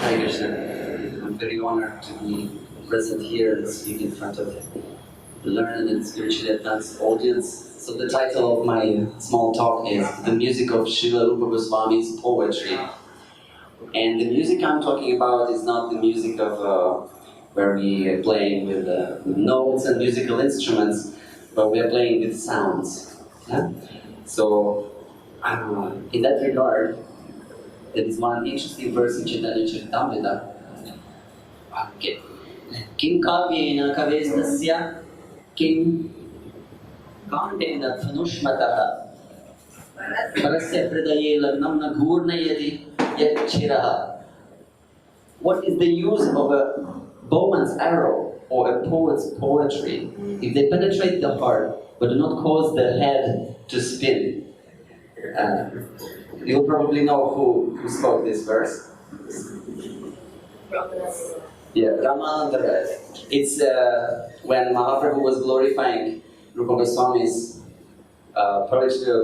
Hare Krishna. I'm very honored to be present here and speak in front of the learned and spiritually advanced audience. So the title of my small talk is The Music of Srila Rūpa Gosvāmi's Poetry. And the music I'm talking about is not the music of where we are playing with notes and musical instruments, but we are playing with sounds. Yeah? So in that regard, there is one interesting verse in Chaitanya Charitamrita. Okay. Kim kavyena kavestasya kim kandena dhanushmataha parasya hridaye lagnam na ghurnayati yat chiraha. What is the use of a bowman's arrow or a poet's poetry if they penetrate the heart but do not cause the head to spin? You'll probably know who spoke this verse. Yeah, Ramanandaras. It's when Mahaprabhu was glorifying Rūpa Gosvāmi's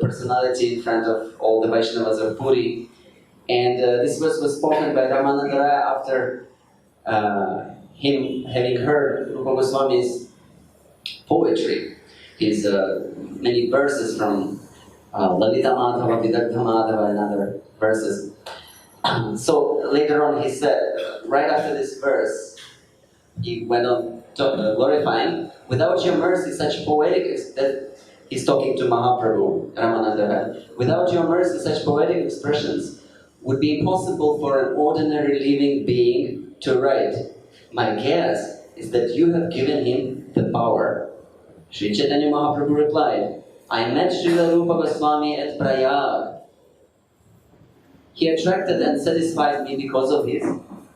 personality in front of all the Vaishnavas of Puri. And this verse was spoken by Ramanandaraya after him having heard Rūpa Gosvāmi's poetry, his many verses from Lalita Madhava, Vidagdha Madhava, and other verses. So later on he said, right after this verse, he went on glorifying, without your mercy such poetic, that he's talking to Mahaprabhu, Ramananda, without your mercy such poetic expressions would be impossible for an ordinary living being to write. My guess is that you have given him the power. Sri Chaitanya Mahaprabhu replied, I met Srila Rūpa Gosvāmi at Prayag. He attracted and satisfied me because of his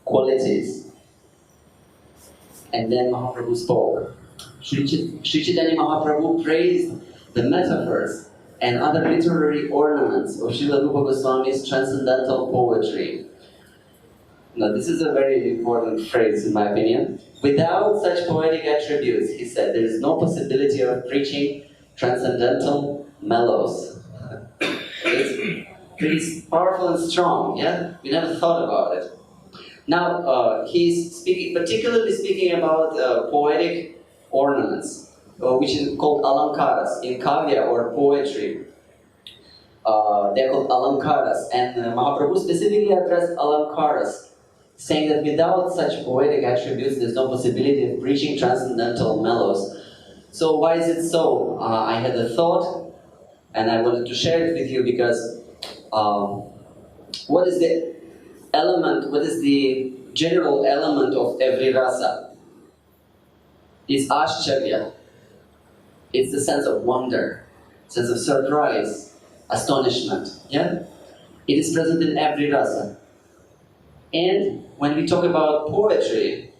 qualities. And then Mahaprabhu spoke. Sri Chaitanya Mahaprabhu praised the metaphors and other literary ornaments of Srila Rūpa Gosvāmi's transcendental poetry. Now this is a very important phrase in my opinion. Without such poetic attributes, he said, there is no possibility of preaching transcendental mellows. It's pretty powerful and strong, yeah? We never thought about it. Now, he's particularly speaking about poetic ornaments, which is called alankaras in kavya or poetry. They're called alankaras, and Mahaprabhu specifically addressed alankaras, saying that without such poetic attributes, there's no possibility of preaching transcendental mellows. So why is it so? I had a thought, and I wanted to share it with you because what is the element, what is the general element of every rasa? It's ashcharya. It's the sense of wonder, sense of surprise, astonishment. Yeah? It is present in every rasa. And when we talk about poetry,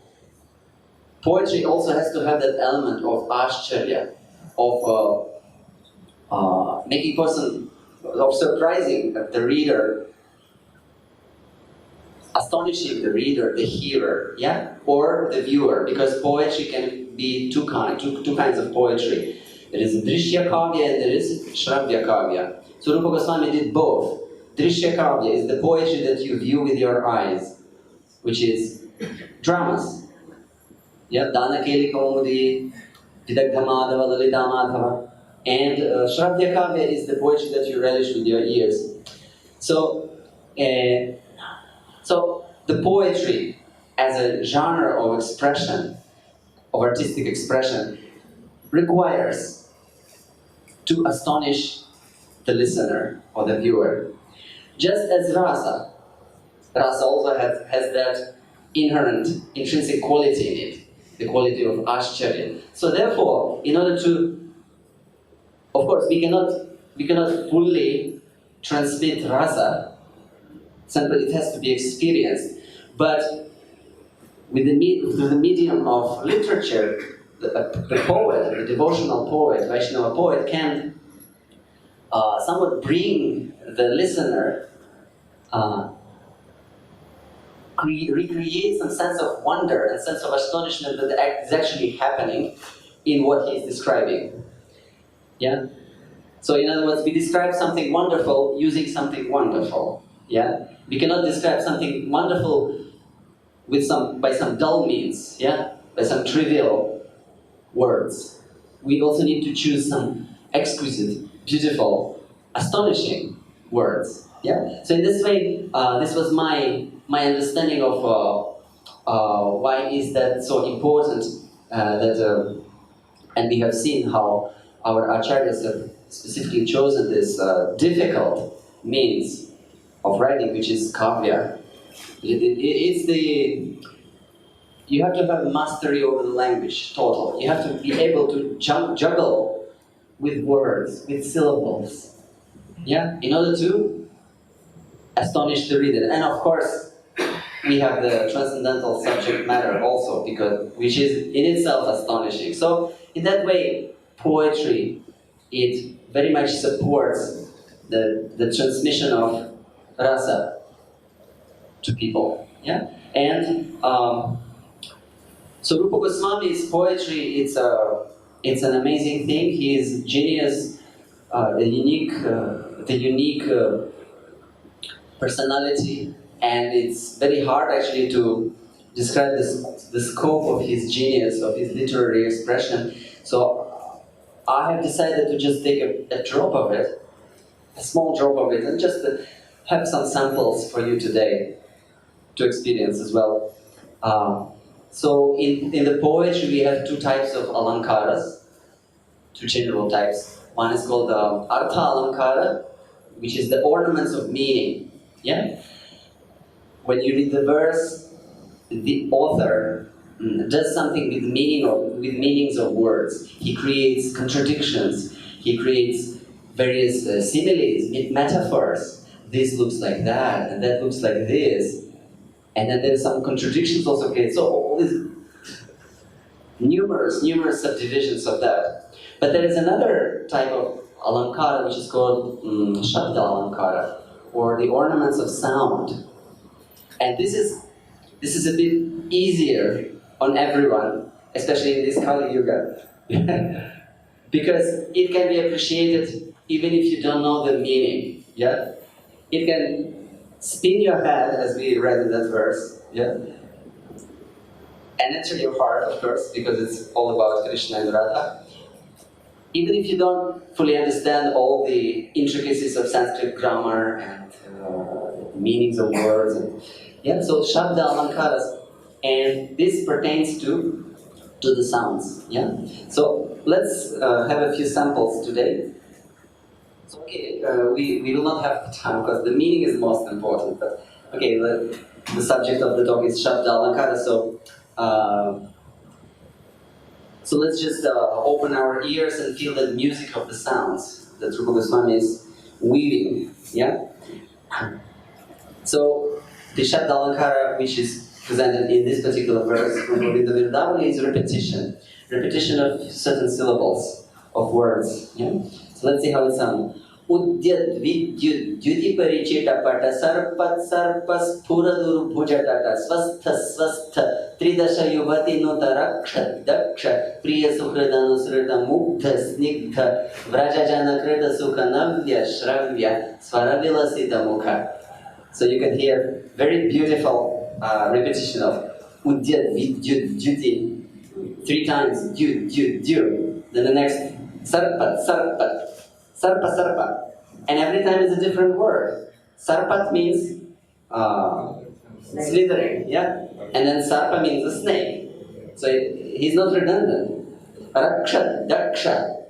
poetry also has to have that element of ashcharya, of making person, of surprising the reader, astonishing the reader, the hearer, yeah, or the viewer, because poetry can be two kinds of poetry. There is drishya kavya and there is shravya kavya. So Rūpa Gosvāmi did both. Drishya kavya is the poetry that you view with your eyes, which is dramas. Yeah, Dana Keli Kaumudi, Vidagdha Madhava, Lalita Madhava. And Shravya Kavya is the poetry that you relish with your ears. So the poetry as a genre of expression, of artistic expression, requires to astonish the listener or the viewer. Just as rasa also has that inherent, intrinsic quality in it, the quality of ashcharya. So therefore, in order to, of course, we cannot fully transmit rasa. It has to be experienced. But with the medium of literature, the poet, the devotional poet, Vaishnava poet, can somewhat bring the listener, recreate some sense of wonder and sense of astonishment that the act is actually happening in what he is describing. Yeah? So in other words, we describe something wonderful using something wonderful. Yeah? We cannot describe something wonderful by some dull means, yeah, by some trivial words. We also need to choose some exquisite, beautiful, astonishing words. Yeah. So in this way, this was my understanding of why is that so important and we have seen how our acharyas have specifically chosen this difficult means of writing, which is kavya. It's the you have to have mastery over the language, total. You have to be able to juggle with words, with syllables, yeah, in order to astonish the reader. And of course, we have the transcendental subject matter also, which is in itself astonishing. So in that way, poetry, it very much supports the transmission of rasa to people. Yeah, and so Rūpa Gosvāmi's poetry, it's an amazing thing. His genius, the unique personality, and it's very hard actually to describe the scope of his genius, of his literary expression. So I have decided to just take a drop of it, a small drop of it, and just have some samples for you today to experience as well. So in the poetry we have two types of alankaras, two general types. One is called artha alankara, which is the ornaments of meaning. Yeah? When you read the verse, the author does something with meanings of words. He creates contradictions. He creates various similes, metaphors. This looks like that, and that looks like this. And then there's some contradictions also created. So all these numerous subdivisions of that. But there is another type of alankara which is called Shabda-alankaras, or the ornaments of sound. And this is a bit easier on everyone, especially in this Kali Yuga. Because it can be appreciated even if you don't know the meaning. Yeah? It can spin your head, as we read in that verse, yeah? And enter your heart, of course, because it's all about Krishna and Radha. Even if you don't fully understand all the intricacies of Sanskrit grammar and meanings of words. Yeah, so Shabda-alankaras, and this pertains to the sounds. Yeah. So let's have a few samples today. So okay, we will not have time because the meaning is most important. But okay, the subject of the talk is Shabda-alankaras. So let's just open our ears and feel the music of the sounds that Rūpa Gosvāmī is weaving. Yeah. So the Shabda-alankara, which is presented in this particular verse from Vrindavan, is repetition of certain syllables of words. Yeah? So let's see how it sounds. Udyad vidyud dyuti parichita pata sarpat sarpas puradur bhujatata swastha swastha tridasha yuvati nota raksha daksha priya suhridanu srida mugdha snigdha vrajajana krida sukha navya shravya svaravilasita mukha. So you can hear very beautiful repetition of udyad vidyud dyuti 3 times, dyud. Then the next sarpat sarpat. Sarpa, sarpa. And every time is a different word. Sarpat means slithering, yeah? And then sarpa means a snake. So he's not redundant. Raksha, daksha.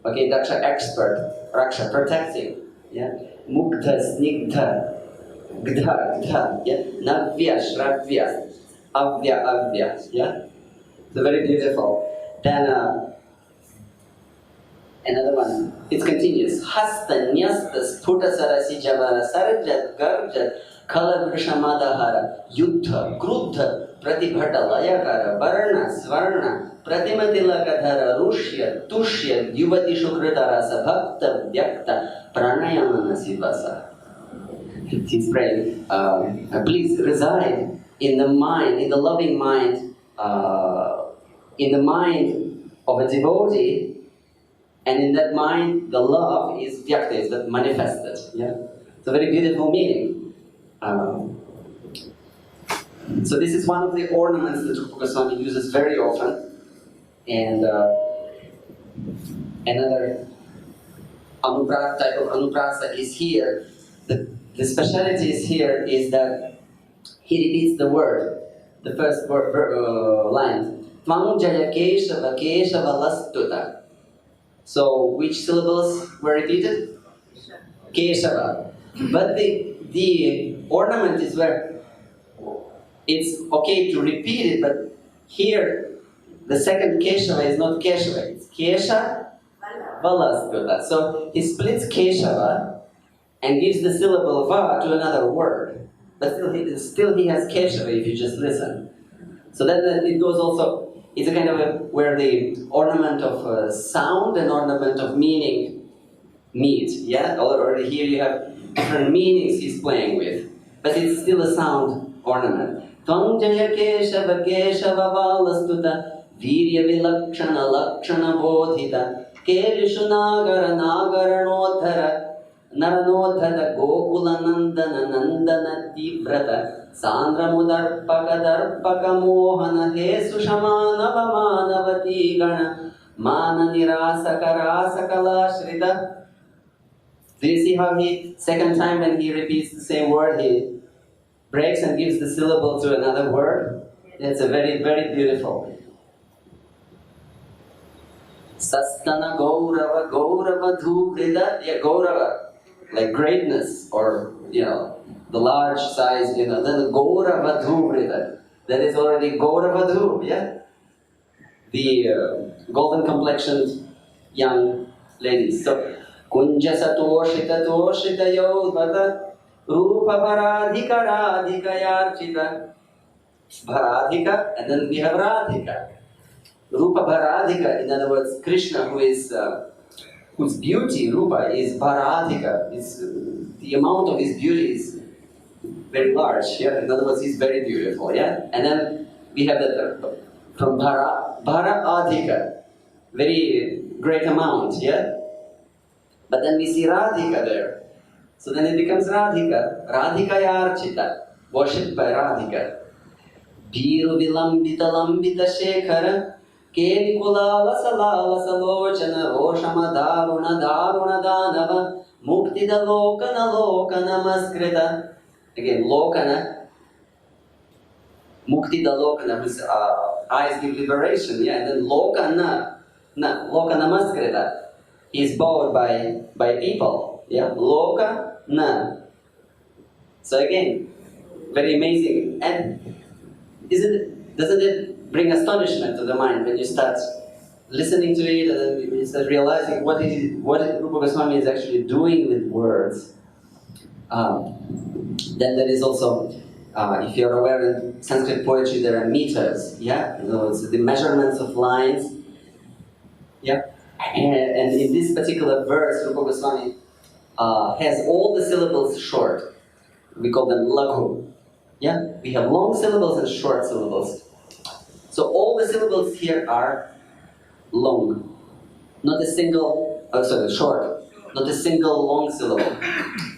Okay, daksha, expert. Raksha, protecting. Yeah? Mugdha, snigdha. Gdha, gdha. Yeah? Navya, shravya. Avya. Yeah? So very beautiful. Then another one, it's continuous. Hasta, nyasta, sputa sarasi javara, sarjat, garjat, kala vrishamadahara, yuddha, krudha, pratibhata, layakara, varna, svarna, pratimatilakadhara, rushya, tushya, yuvati shukrita rasa, bhakta, vyakta, pranayamana sivasa. He's praying, please reside in the mind, in the loving mind, in the mind of a devotee. And in that mind, the love is vyakta, is that manifested. Yeah, it's a very beautiful meaning. So this is one of the ornaments that Rūpa Gosvāmī uses very often. And another type of anuprasa is here. The speciality is here is that he repeats the word, the first line. Tvam jaya keshava keshava lastuta. So which syllables were repeated? Keshava. But the ornament is where it's okay to repeat it, but here the second Keshava is not Keshava, it's Kesha Valastuta. So he splits Keshava and gives the syllable Va to another word. But still he has Keshava if you just listen. So then it goes also, it's a kind of where the ornament of sound and ornament of meaning meet. Yeah? Already here you have different meanings he's playing with. But it's still a sound ornament. Tvam jaya keshava keshava valastuta virya vilakshana lakshana bodhita kelishu nagara nagaranodhara naranodhata gokula nandana nandana tivrata sandra mudarpaka darpaka mohana hesu shamanava manavati gana mana nirasaka rasakala shrita. Do you see how he, second time when he repeats the same word, he breaks and gives the syllable to another word? It's a very, very beautiful. Sastana Gaurava, Gaurava Dhubrida, yeah, Gaurava, like greatness, or, the large size, then the Gaurava Dhubrida, that is already Gaurava Dhub, yeah? The golden complexioned young ladies. So, Kunja Satoshita Toshita Yodvata Rūpa Bharadhika Radhika Yarchita. Bharadhika, and then we have Radhika. Rūpa Bharadhika, in other words, Krishna, whose beauty, Rupa, is Bharadhika. The amount of his beauty is very large, yeah? In other words, he's very beautiful, yeah? And then we have that from Bharadhika, very great amount, yeah? But then we see Radhika there. So then it becomes Radhika. Radhika Yarchita, worshipped by Radhika. Biru vilambita lambita shekhara Kenikula lasala lasalochana roshama daruna daruna danava Muktida lokana lokana maskrita. Again, lokana. Muktida lokana, whose eyes give liberation, yeah? And then lokana maskrita. He is bowed by people, yeah? Loka na. So again, very amazing. And doesn't it bring astonishment to the mind when you start listening to it and then you start realizing what Rūpa Gosvāmī is actually doing with words? Then there is also, if you're aware in Sanskrit poetry, there are meters, yeah? So the measurements of lines, yeah? And in this particular verse, Rūpa Gosvāmī has all the syllables short. We call them laghu. Yeah? We have long syllables and short syllables. So all the syllables here are long. Not a single, short. Not a single long syllable.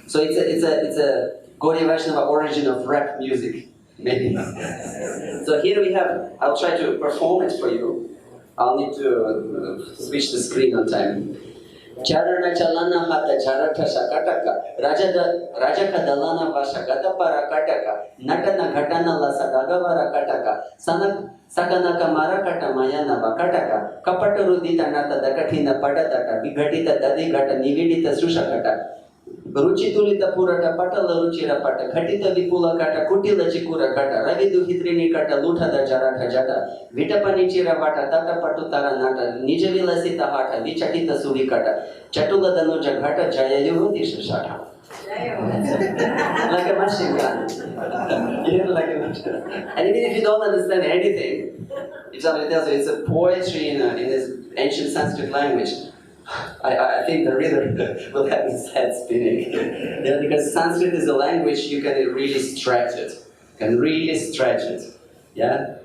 So it's a Gaudiya Vaishnava origin of rap music, maybe. So here we have, I'll try to perform it for you. I'll need to switch the screen on time. Charana chalana hata charata shakataka rajaka dalana vashagata parakataka natana ghatana lasa dagavara kataka sakanaka marakata mayana vakataka kapata rudita nata dakathina padadaka vigatita dadigata nividita sushakata Ruchitulita purata patala ruchira pata khatita vipula kata kutila chikura kata ravidu hitrini kata luthada jarata jata vitapani chira vata tata patutara nata nijavilasita hata vichatita suvikata chatula danuja ghata jayayuruti shashata. Like a machine gun. Like a machine gun. And even if you don't understand anything, if somebody tells you it's a poetry in this ancient Sanskrit language, I think the reader will have his head spinning. Yeah, because Sanskrit is a language you can really stretch it. Yeah?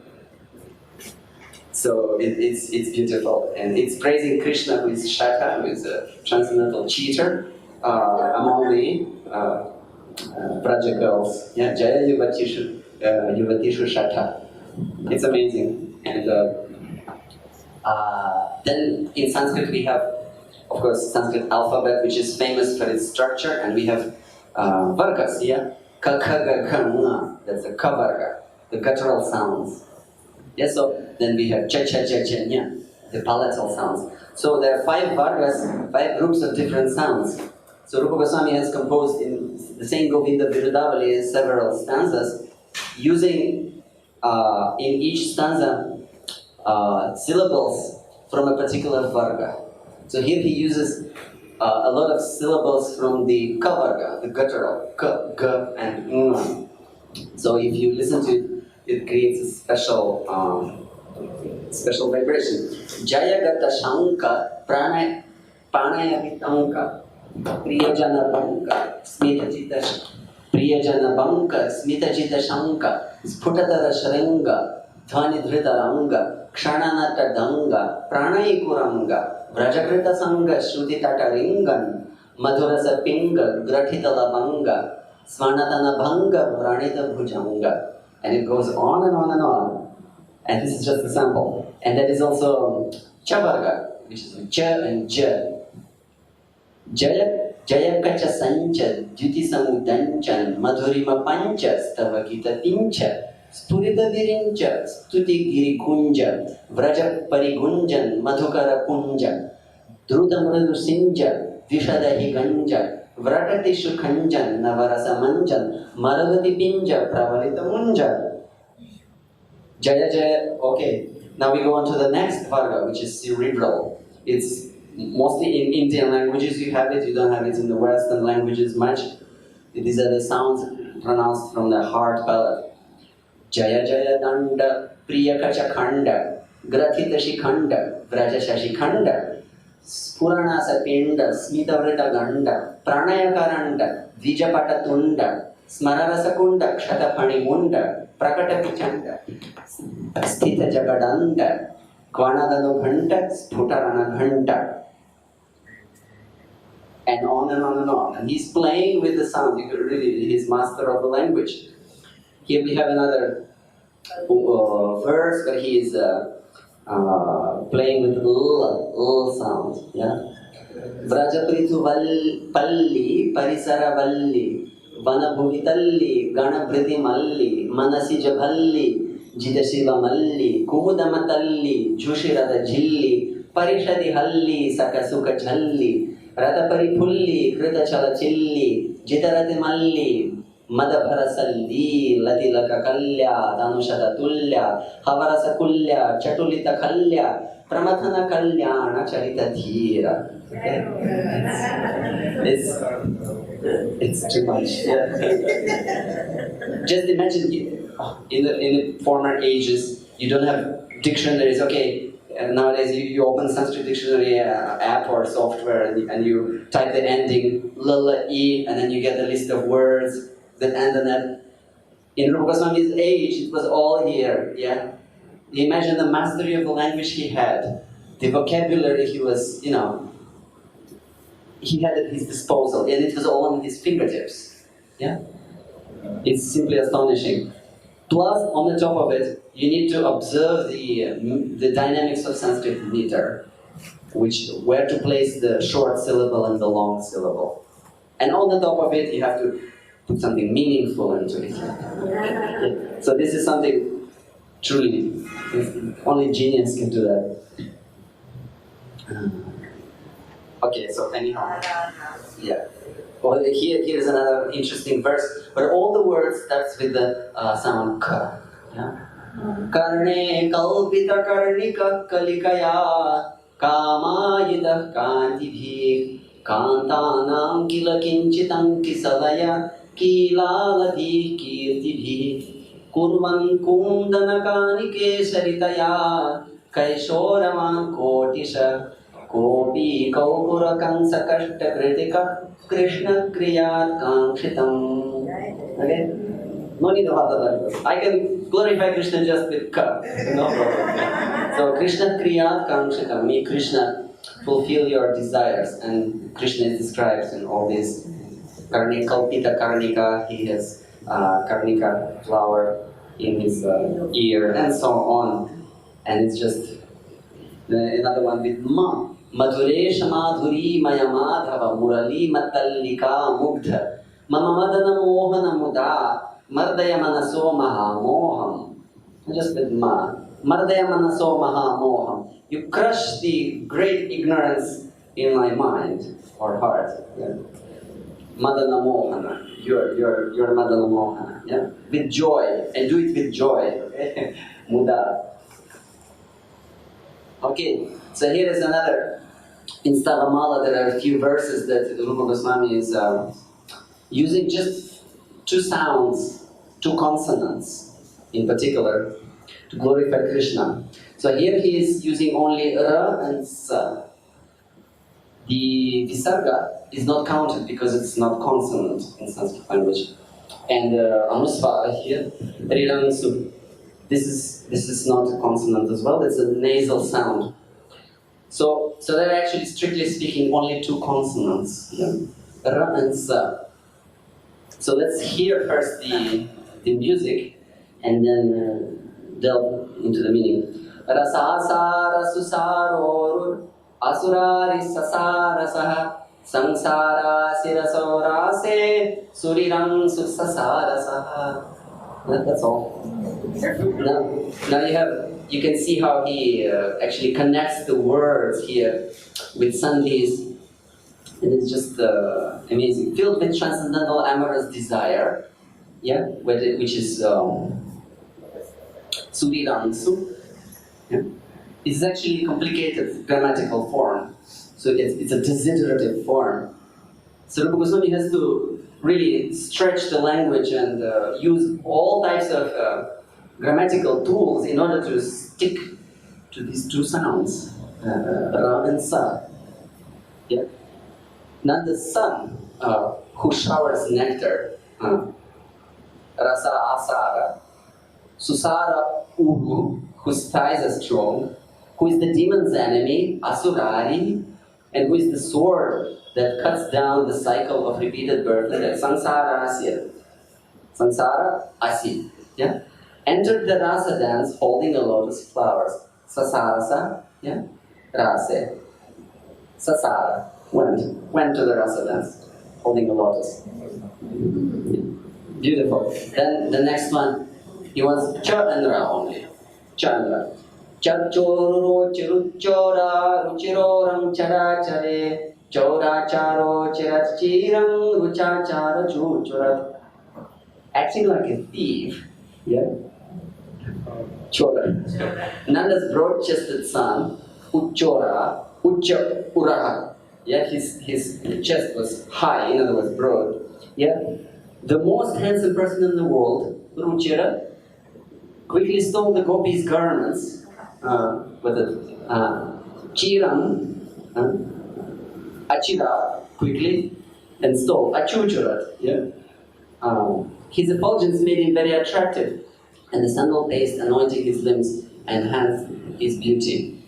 So it's beautiful. And it's praising Krishna, who is Shaka, who is a transcendental cheater among the Braja girls. Yeah, Jaya Yuvatishu Yuvatishu Shata. It's amazing. And then in Sanskrit we have, of course, Sanskrit alphabet, which is famous for its structure, and we have vargas, yeah? Ka, kha, ga, kha, nga. That's the ka varga, the guttural sounds. Yeah, so then we have cha, cha, cha, cha, nya, the palatal sounds. So there are 5 vargas, 5 groups of different sounds. So Rūpa Gosvāmī has composed in the same Govinda Virudavali several stanzas, using in each stanza syllables from a particular varga. So here he uses a lot of syllables from the ka varga, the guttural, ka, ga, and ng. So if you listen to it, it creates a special vibration. Jaya gata shanka pranaya vitanka priyajana banka smita jita shanka sphutatara shringa dhvani dhrita ranga kshananata danga pranayikuranga vrajakrita sanga shruti tataringan madhurasa pinga grathita labanga svanatana bhanga vranita bhujanga. And it goes on and on and on. And this is just a sample. And that is also Chavarga, which is Cha and Ja. Jaya kacha sancha, duti samudanchan, madhurima pancha, stavakita pincha, spurita virincha, stuti girikunja, vraja parigunjan, madhukara punja, druta mradu sinja, vishadahi ganja, Vratati Shukhanjan, Navarasa Manjan, Maravati Pinja, Pravalita Munja. Jaya Jaya, okay. Now we go on to the next varga, which is cerebral. It's mostly in Indian languages you have it, you don't have it in the Western languages much. These are the sounds pronounced from the heart palate. Jaya Jaya Danda, Priya Kachakhanda, Grathita Shikhanda, Vraja Shashikhanda. Purana Sapinda, Smita Vrita Ganda, Pranaya Karanda, Vijapata Tunda, Smarara Sakunda, Kshatapani Munda, Prakata Pichanda, Sthita Jagadanda, Kvanadano Ghanta, Sputarana Ghanta. And on and on and on. And he's playing with the sound. You could really, he's master of the language. Here we have another verse where he is playing with l sound, yeah. Vrajapritu palli, parisara valli, vanabhuvitalli, ganabriti malli, manasi jaballi, jidashiva malli, kudamatalli, jushirada jilli, parishadi halli, sakasuka jalli, radapari krita chalachilli, jitarati malli, Madabharasalli, Latilaka Kalya, Danushada Tulya, Havarasa Kulya, Chatulita Kalya, Pramathana Kalyana, Charita Dhira. Okay? It's too much. Yeah. Just imagine, in the former ages, you don't have dictionaries, okay? And nowadays, you open Sanskrit dictionary app or software and you type the ending, lala, e, and then you get a list of words that end on that. In Rūpa Gosvāmi's age, it was all here, yeah? Imagine the mastery of the language he had, the vocabulary he was, he had at his disposal, and it was all on his fingertips, yeah? It's simply astonishing. Plus, on the top of it, you need to observe the dynamics of Sanskrit meter, where to place the short syllable and the long syllable. And on the top of it, you have to put something meaningful into it. So this is something truly, only genius can do that. Okay, so anyhow, yeah. Well, here is another interesting verse, where all the words starts with the sound ka. Yeah? Karne kalpita karnika kalikaya kamayita kantibhi kantanam kila kinchitam kisalaya kilalati kirtibhi kurvan kundanakani kesaritaya kaishoraman kotisha kopi kaupura kansa kashta kritika Krishna kriyat kangshitam. Okay? No need of other language. I can glorify Krishna just with ka. No problem. So Krishna kriyat kangshitam. May Krishna fulfill your desires. And Krishna is described in all these. Kalpita karnika, he has karnika flower. in his ear, and so on. And it's just another one with ma. Madhuresha madhuri maya madhava murali matallika mugdha mama madana mohana muda mardaya manaso maha moham. Just with ma. Mardaya manaso maha moham. You crush the great ignorance in my mind or heart. Yeah. Madana mohana. You're Madana mohana. Yeah. With joy. And do it with joy. Muda. Okay. So here is another. In Stavamala, there are a few verses that Rupa Gosvāmī is using just two sounds, two consonants in particular, to glorify Krishna. So here he is using only ra and sa. The visarga is not counted because it's not consonant in Sanskrit language. And anusvara here, riransu. This is not a consonant as well, it's a nasal sound. So there are actually, strictly speaking, only two consonants, ra and sa. So let's hear first the music, and then delve into the meaning. Rasa sara susaror asurari sasara saha samsara sirasorase surirang susasara saha. That's all. Now you can see how he actually connects the words here with sandhis, and it's just amazing. Filled with transcendental amorous desire, which is suriransu. Yeah? It's actually a complicated grammatical form, so it's a desiderative form. So Rupa Gosvāmī has to really stretch the language and use all types of grammatical tools in order to stick to these two sounds, ra and sa. Yeah? Not the sun who showers nectar, rasa asara, susara uhu, whose thighs are strong, who is the demon's enemy, asurari, and who is the sword that cuts down the cycle of repeated birth, samsara asya. Samsara asya. Yeah? Entered the rasa dance holding a lotus flowers. Sasarasa, rasa. Sasara went to the rasa dance holding a lotus. Beautiful. Then the next one, he wants cha and ra only. Cha and ra. Chachoro chiruchora ruchiroram charachare chora charo chirachiram ruchachara chuchura. Acting like a thief, Chora. Nanda's broad-chested son, Uchora, Ucha Uraha. His chest was high, in other words, broad. The most handsome person in the world, Ruchira, quickly stole the gopis' garments. With it, Chiram, Achira, quickly, and stole, Achuchurat, his effulgence made him very attractive, and the sandal paste anointing his limbs enhanced his beauty.